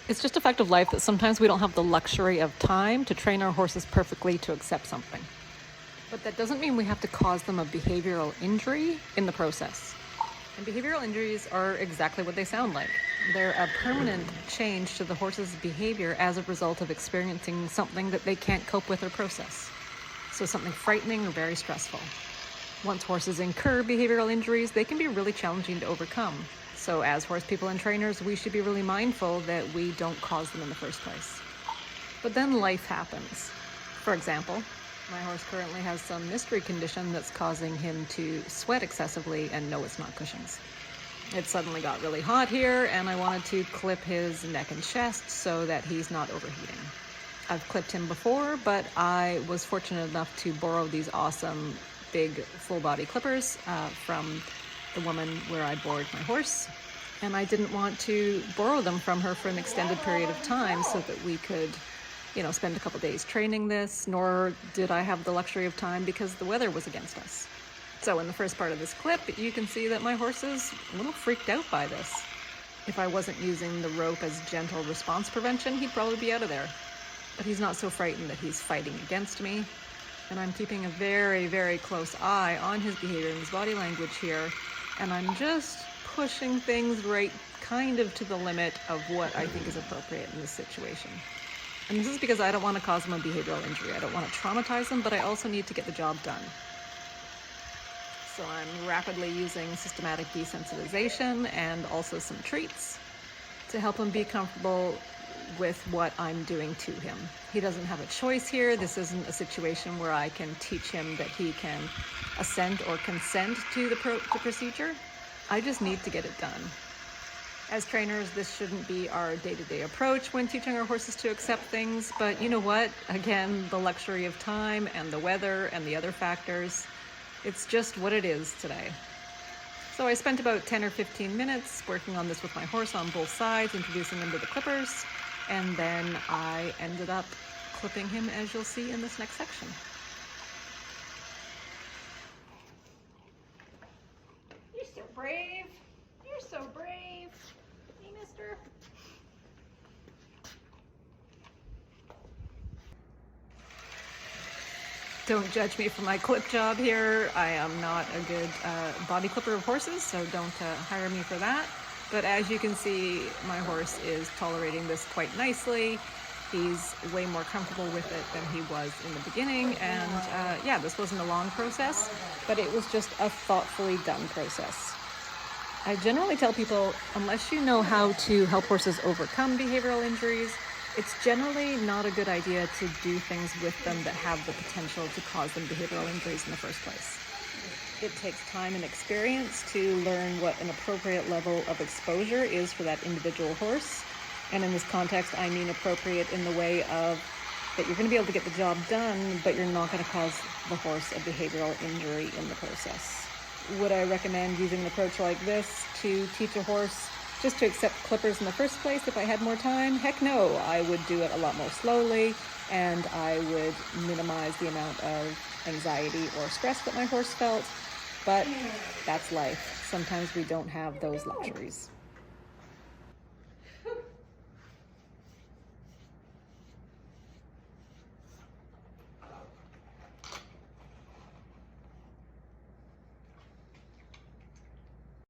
It's just a fact of life that sometimes we don't have the luxury of time to train our horses perfectly to accept something. But that doesn't mean we have to cause them a behavioral injury in the process. And behavioral injuries are exactly what they sound like. They're a permanent change to the horse's behavior as a result of experiencing something that they can't cope with or process. So something frightening or very stressful. Once horses incur behavioral injuries, they can be really challenging to overcome. So as horse people and trainers, we should be really mindful that we don't cause them in the first place. But then life happens. For example, my horse currently has some mystery condition that's causing him to sweat excessively, and no, it's not Cushing's. It suddenly got really hot here, and I wanted to clip his neck and chest so that he's not overheating. I've clipped him before, but I was fortunate enough to borrow these awesome big full body clippers from the woman where I board my horse. And I didn't want to borrow them from her for an extended period of time so that we could, spend a couple days training this, nor did I have the luxury of time because the weather was against us. So in the first part of this clip, you can see that my horse is a little freaked out by this. If I wasn't using the rope as gentle response prevention, he'd probably be out of there. But he's not so frightened that he's fighting against me. And I'm keeping a very, very close eye on his behavior and his body language here. And I'm just pushing things right kind of to the limit of what I think is appropriate in this situation. And this is because I don't want to cause him a behavioral injury. I don't want to traumatize him, but I also need to get the job done. So I'm rapidly using systematic desensitization and also some treats to help him be comfortable with what I'm doing to him. He doesn't have a choice here. This isn't a situation where I can teach him that he can assent or consent to the procedure. I just need to get it done. As trainers, this shouldn't be our day-to-day approach when teaching our horses to accept things, but you know what? Again, the luxury of time and the weather and the other factors, it's just what it is today. So I spent about 10 or 15 minutes working on this with my horse on both sides, introducing him to the clippers, and then I ended up clipping him, as you'll see in this next section. You're so brave. You're so brave. Hey, mister. Don't judge me for my clip job here. I am not a good body clipper of horses, so don't hire me for that. But as you can see, my horse is tolerating this quite nicely. He's way more comfortable with it than he was in the beginning. And yeah, this wasn't a long process, but it was just a thoughtfully done process. I generally tell people, unless you know how to help horses overcome behavioral injuries, it's generally not a good idea to do things with them that have the potential to cause them behavioral injuries in the first place. It takes time and experience to learn what an appropriate level of exposure is for that individual horse. And in this context, I mean appropriate in the way of that you're going to be able to get the job done, but you're not going to cause the horse a behavioral injury in the process. Would I recommend using an approach like this to teach a horse just to accept clippers in the first place if I had more time? Heck no, I would do it a lot more slowly, and I would minimize the amount of anxiety or stress that my horse felt. But that's life. Sometimes we don't have those luxuries.